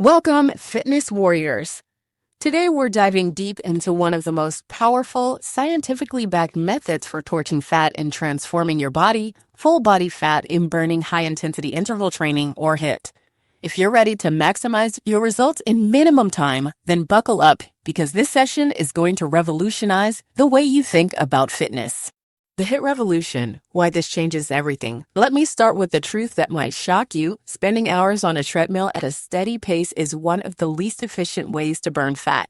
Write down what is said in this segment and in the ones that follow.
Welcome, fitness warriors. Today we're diving deep into one of the most powerful, scientifically backed methods for torching fat and transforming your body, full body fat in burning high-intensity interval training, or HIIT. If you're ready to maximize your results in minimum time, then buckle up because this session is going to revolutionize the way you think about fitness. The HIIT revolution, why this changes everything. Let me start with the truth that might shock you. Spending hours on a treadmill at a steady pace is one of the least efficient ways to burn fat.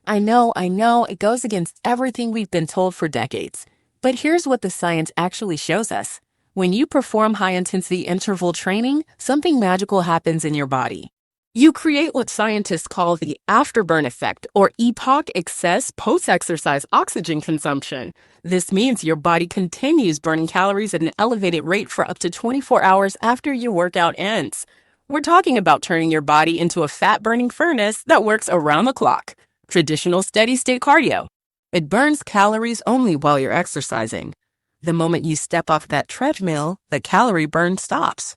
I know, it goes against everything we've been told for decades. But here's what the science actually shows us. When you perform high-intensity interval training, something magical happens in your body. You create what scientists call the afterburn effect, or EPOC, excess post-exercise oxygen consumption. This means your body continues burning calories at an elevated rate for up to 24 hours after your workout ends. We're talking about turning your body into a fat-burning furnace that works around the clock. Traditional steady-state cardio. It burns calories only while you're exercising. The moment you step off that treadmill, the calorie burn stops.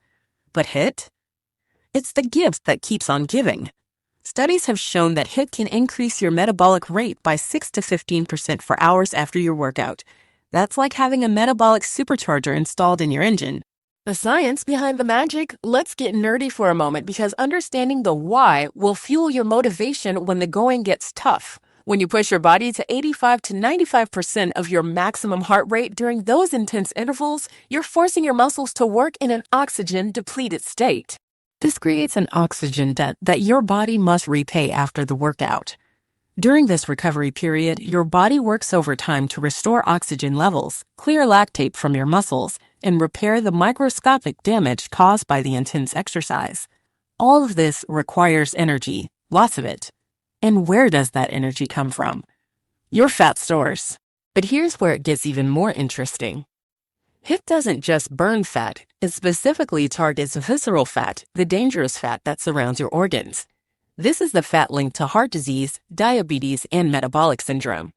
But HIIT? It's the gift that keeps on giving. Studies have shown that HIIT can increase your metabolic rate by 6 to 15% for hours after your workout. That's like having a metabolic supercharger installed in your engine. The science behind the magic? Let's get nerdy for a moment because understanding the why will fuel your motivation when the going gets tough. When you push your body to 85 to 95% of your maximum heart rate during those intense intervals, you're forcing your muscles to work in an oxygen-depleted state. This creates an oxygen debt that your body must repay after the workout. During this recovery period, your body works overtime to restore oxygen levels, clear lactate from your muscles, and repair the microscopic damage caused by the intense exercise. All of this requires energy, lots of it. And where does that energy come from? Your fat stores. But here's where it gets even more interesting. HIIT doesn't just burn fat, it specifically targets visceral fat, the dangerous fat that surrounds your organs. This is the fat linked to heart disease, diabetes, and metabolic syndrome.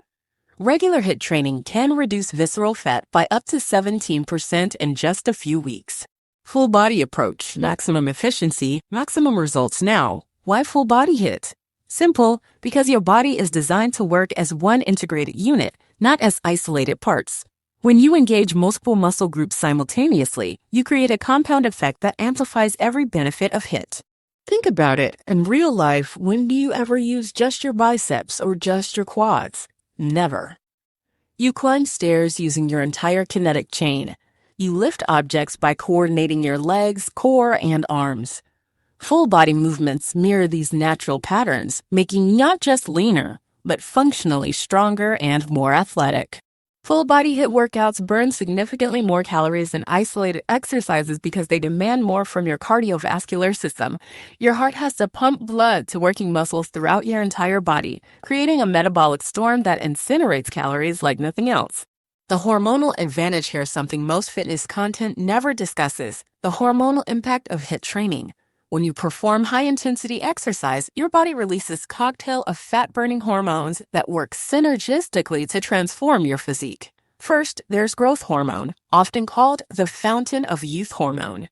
Regular HIIT training can reduce visceral fat by up to 17% in just a few weeks. Full body approach, maximum efficiency, maximum results now. Why full body HIIT? Simple, because your body is designed to work as one integrated unit, not as isolated parts. When you engage multiple muscle groups simultaneously, you create a compound effect that amplifies every benefit of HIIT. Think about it. In real life, when do you ever use just your biceps or just your quads? Never. You climb stairs using your entire kinetic chain. You lift objects by coordinating your legs, core, and arms. Full body movements mirror these natural patterns, making you not just leaner, but functionally stronger and more athletic. Full body HIIT workouts burn significantly more calories than isolated exercises because they demand more from your cardiovascular system. Your heart has to pump blood to working muscles throughout your entire body, creating a metabolic storm that incinerates calories like nothing else. The hormonal advantage here is something most fitness content never discusses: the hormonal impact of HIIT training. When you perform high-intensity exercise, your body releases a cocktail of fat-burning hormones that work synergistically to transform your physique. First, there's growth hormone, often called the fountain of youth hormone.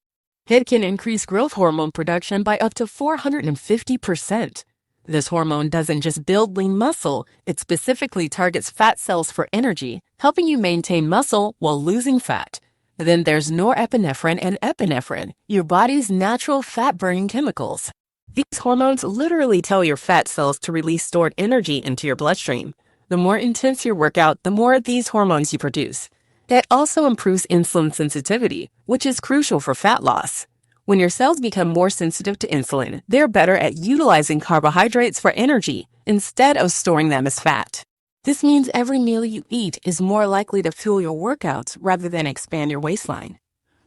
HIIT can increase growth hormone production by up to 450%. This hormone doesn't just build lean muscle, it specifically targets fat cells for energy, helping you maintain muscle while losing fat. Then there's norepinephrine and epinephrine, your body's natural fat-burning chemicals. These hormones literally tell your fat cells to release stored energy into your bloodstream. The more intense your workout, the more of these hormones you produce. That also improves insulin sensitivity, which is crucial for fat loss. When your cells become more sensitive to insulin, they're better at utilizing carbohydrates for energy instead of storing them as fat. This means every meal you eat is more likely to fuel your workouts rather than expand your waistline.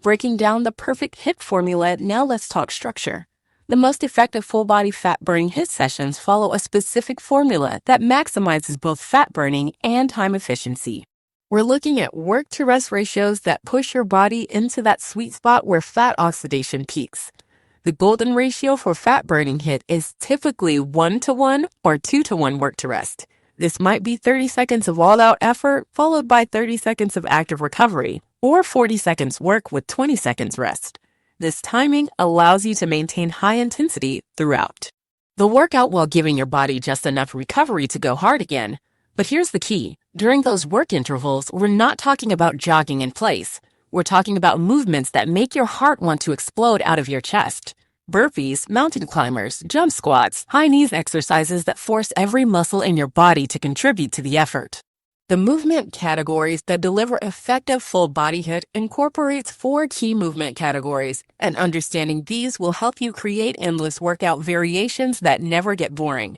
Breaking down the perfect HIIT formula, now let's talk structure. The most effective full-body fat-burning HIIT sessions follow a specific formula that maximizes both fat burning and time efficiency. We're looking at work-to-rest ratios that push your body into that sweet spot where fat oxidation peaks. The golden ratio for fat-burning HIIT is typically 1-to-1 or 2-to-1 work-to-rest. This might be 30 seconds of all-out effort followed by 30 seconds of active recovery, or 40 seconds work with 20 seconds rest. This timing allows you to maintain high intensity throughout. The workout while giving your body just enough recovery to go hard again. But here's the key. During those work intervals, we're not talking about jogging in place. We're talking about movements that make your heart want to explode out of your chest. Burpees, mountain climbers, jump squats, high knees exercises that force every muscle in your body to contribute to the effort. The movement categories that deliver effective full body HIIT incorporates 4 key movement categories, and understanding these will help you create endless workout variations that never get boring.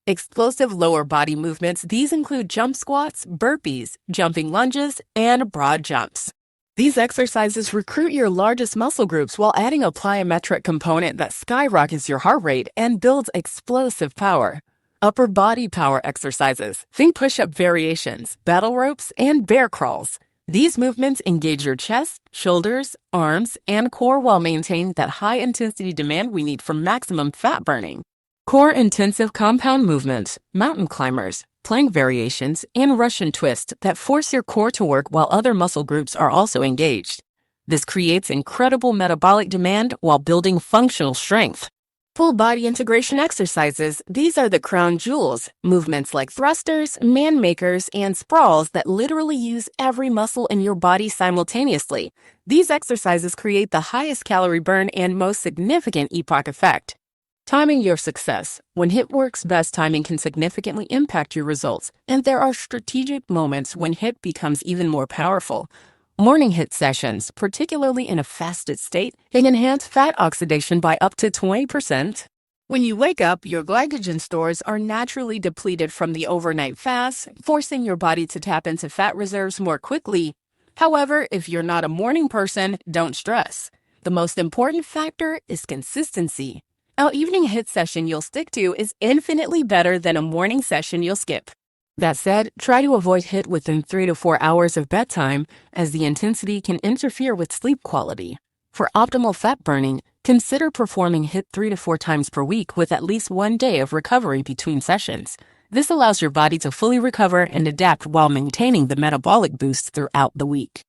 Explosive lower body movements, these include jump squats, burpees, jumping lunges, and broad jumps. These exercises recruit your largest muscle groups while adding a plyometric component that skyrockets your heart rate and builds explosive power. Upper body power exercises. Think push-up variations, battle ropes, and bear crawls. These movements engage your chest, shoulders, arms, and core while maintaining that high-intensity demand we need for maximum fat burning. Core intensive compound movements, mountain climbers, plank variations, and Russian twists that force your core to work while other muscle groups are also engaged. This creates incredible metabolic demand while building functional strength. Full body integration exercises, these are the crown jewels, movements like thrusters, man makers, and sprawls that literally use every muscle in your body simultaneously. These exercises create the highest calorie burn and most significant EPOC effect. Timing your success. When HIIT works best, timing can significantly impact your results, and there are strategic moments when HIIT becomes even more powerful. Morning HIIT sessions, particularly in a fasted state, can enhance fat oxidation by up to 20%. When you wake up, your glycogen stores are naturally depleted from the overnight fast, forcing your body to tap into fat reserves more quickly. However, if you're not a morning person, don't stress. The most important factor is consistency. An evening HIIT session you'll stick to is infinitely better than a morning session you'll skip. That said, try to avoid HIIT within 3 to 4 hours of bedtime, as the intensity can interfere with sleep quality. For optimal fat burning, consider performing HIIT 3 to 4 times per week with at least 1 day of recovery between sessions. This allows your body to fully recover and adapt while maintaining the metabolic boost throughout the week.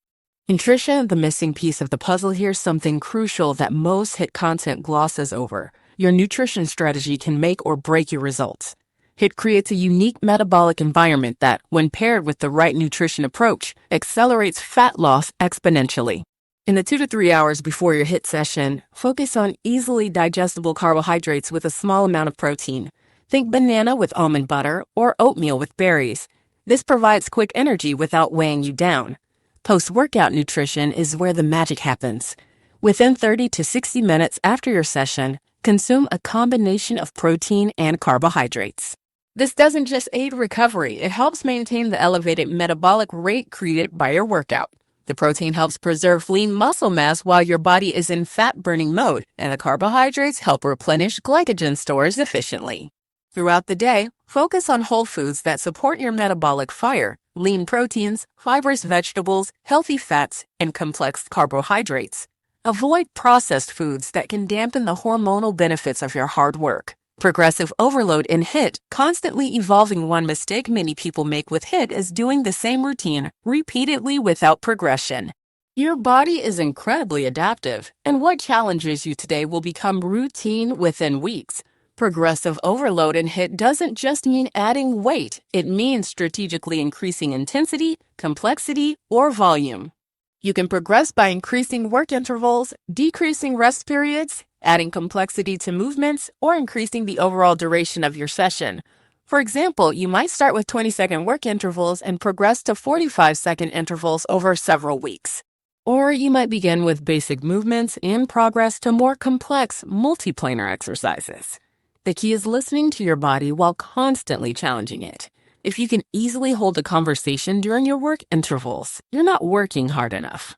Nutrition, the missing piece of the puzzle here, is something crucial that most HIIT content glosses over. Your nutrition strategy can make or break your results. HIIT creates a unique metabolic environment that, when paired with the right nutrition approach, accelerates fat loss exponentially. In the 2 to 3 hours before your HIIT session, focus on easily digestible carbohydrates with a small amount of protein. Think banana with almond butter or oatmeal with berries. This provides quick energy without weighing you down. Post-workout nutrition is where the magic happens. Within 30 to 60 minutes after your session, consume a combination of protein and carbohydrates. This doesn't just aid recovery, it helps maintain the elevated metabolic rate created by your workout. The protein helps preserve lean muscle mass while your body is in fat-burning mode, and the carbohydrates help replenish glycogen stores efficiently. Throughout the day, focus on whole foods that support your metabolic fire: lean proteins, fibrous vegetables, healthy fats, and complex carbohydrates. Avoid processed foods that can dampen the hormonal benefits of your hard work. Progressive overload in HIIT, constantly evolving. One mistake many people make with HIIT is doing the same routine repeatedly without progression. Your body is incredibly adaptive, and what challenges you today will become routine within weeks. Progressive overload in HIIT doesn't just mean adding weight, it means strategically increasing intensity, complexity, or volume. You can progress by increasing work intervals, decreasing rest periods, adding complexity to movements, or increasing the overall duration of your session. For example, you might start with 20-second work intervals and progress to 45-second intervals over several weeks. Or you might begin with basic movements and progress to more complex multiplanar exercises. The key is listening to your body while constantly challenging it. If you can easily hold a conversation during your work intervals, you're not working hard enough.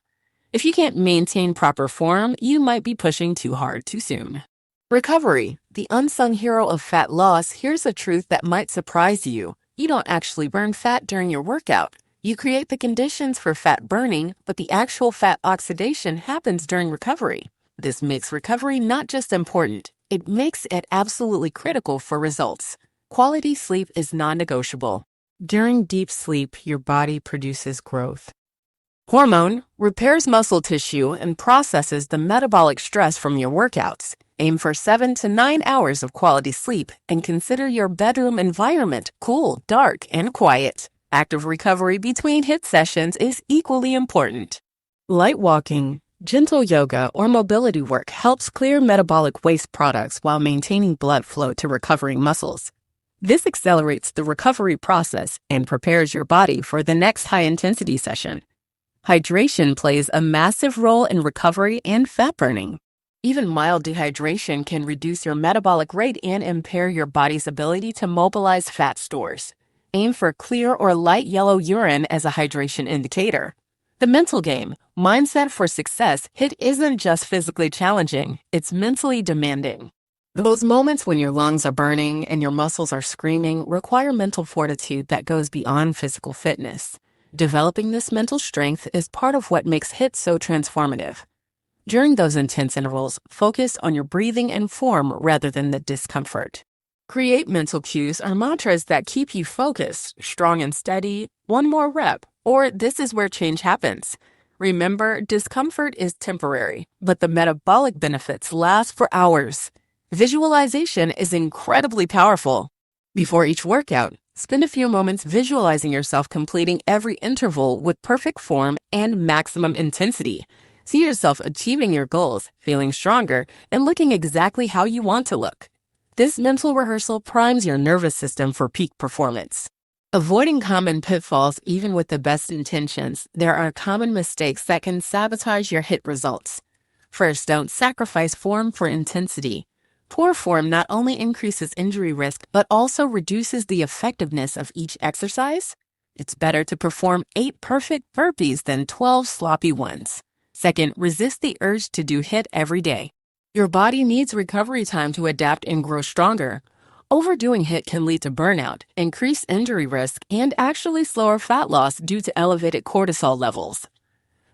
If you can't maintain proper form, you might be pushing too hard too soon. Recovery, the unsung hero of fat loss. Here's a truth that might surprise you. You don't actually burn fat during your workout. You create the conditions for fat burning, but the actual fat oxidation happens during recovery. This makes recovery not just important, it makes it absolutely critical for results. Quality sleep is non-negotiable. During deep sleep, your body produces growth hormone, repairs muscle tissue, and processes the metabolic stress from your workouts. Aim for 7 to 9 hours of quality sleep and consider your bedroom environment cool, dark, and quiet. Active recovery between HIIT sessions is equally important. Light walking, gentle yoga, or mobility work helps clear metabolic waste products while maintaining blood flow to recovering muscles. This accelerates the recovery process and prepares your body for the next high-intensity session. Hydration plays a massive role in recovery and fat burning. Even mild dehydration can reduce your metabolic rate and impair your body's ability to mobilize fat stores. Aim for clear or light yellow urine as a hydration indicator. The mental game, mindset for success, HIIT isn't just physically challenging, it's mentally demanding. Those moments when your lungs are burning and your muscles are screaming require mental fortitude that goes beyond physical fitness. Developing this mental strength is part of what makes HIIT so transformative. During those intense intervals, focus on your breathing and form rather than the discomfort. Create mental cues or mantras that keep you focused, strong and steady, one more rep, or this is where change happens. Remember, discomfort is temporary, but the metabolic benefits last for hours. Visualization is incredibly powerful. Before each workout, spend a few moments visualizing yourself completing every interval with perfect form and maximum intensity. See yourself achieving your goals, feeling stronger, and looking exactly how you want to look. This mental rehearsal primes your nervous system for peak performance. Avoiding common pitfalls, even with the best intentions, there are common mistakes that can sabotage your HIIT results. First, don't sacrifice form for intensity. Poor form not only increases injury risk, but also reduces the effectiveness of each exercise. It's better to perform 8 perfect burpees than 12 sloppy ones. Second, resist the urge to do HIIT every day. Your body needs recovery time to adapt and grow stronger. Overdoing HIIT can lead to burnout, increased injury risk, and actually slower fat loss due to elevated cortisol levels.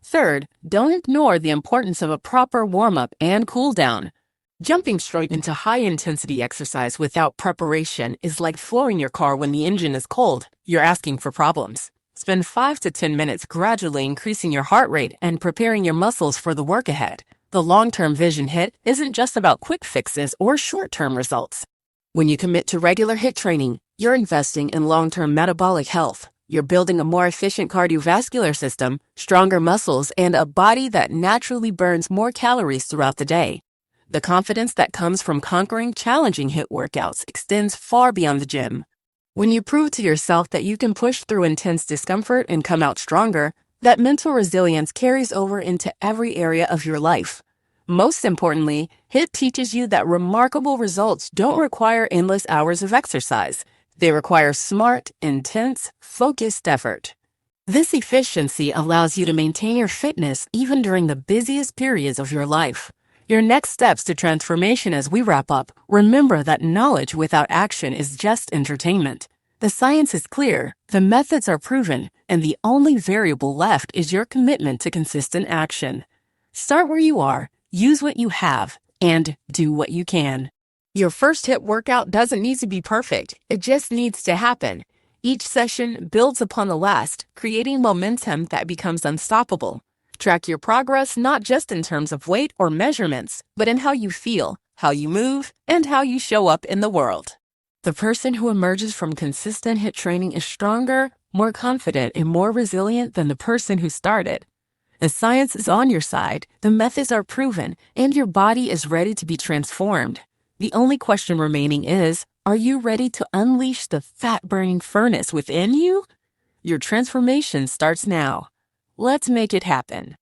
Third, don't ignore the importance of a proper warm-up and cool-down. Jumping straight into high-intensity exercise without preparation is like flooring your car when the engine is cold. You're asking for problems. Spend 5 to 10 minutes gradually increasing your heart rate and preparing your muscles for the work ahead. The long-term vision HIIT isn't just about quick fixes or short-term results. When you commit to regular HIIT training, you're investing in long-term metabolic health. You're building a more efficient cardiovascular system, stronger muscles, and a body that naturally burns more calories throughout the day. The confidence that comes from conquering challenging HIIT workouts extends far beyond the gym. When you prove to yourself that you can push through intense discomfort and come out stronger, that mental resilience carries over into every area of your life. Most importantly, HIIT teaches you that remarkable results don't require endless hours of exercise. They require smart, intense, focused effort. This efficiency allows you to maintain your fitness even during the busiest periods of your life. Your next steps to transformation as we wrap up, remember that knowledge without action is just entertainment. The science is clear, the methods are proven, and the only variable left is your commitment to consistent action. Start where you are, use what you have, and do what you can. Your first HIIT workout doesn't need to be perfect, it just needs to happen. Each session builds upon the last, creating momentum that becomes unstoppable. Track your progress not just in terms of weight or measurements, but in how you feel, how you move, and how you show up in the world. The person who emerges from consistent HIIT training is stronger, more confident, and more resilient than the person who started. The science is on your side, the methods are proven, and your body is ready to be transformed. The only question remaining is, are you ready to unleash the fat-burning furnace within you? Your transformation starts now. Let's make it happen.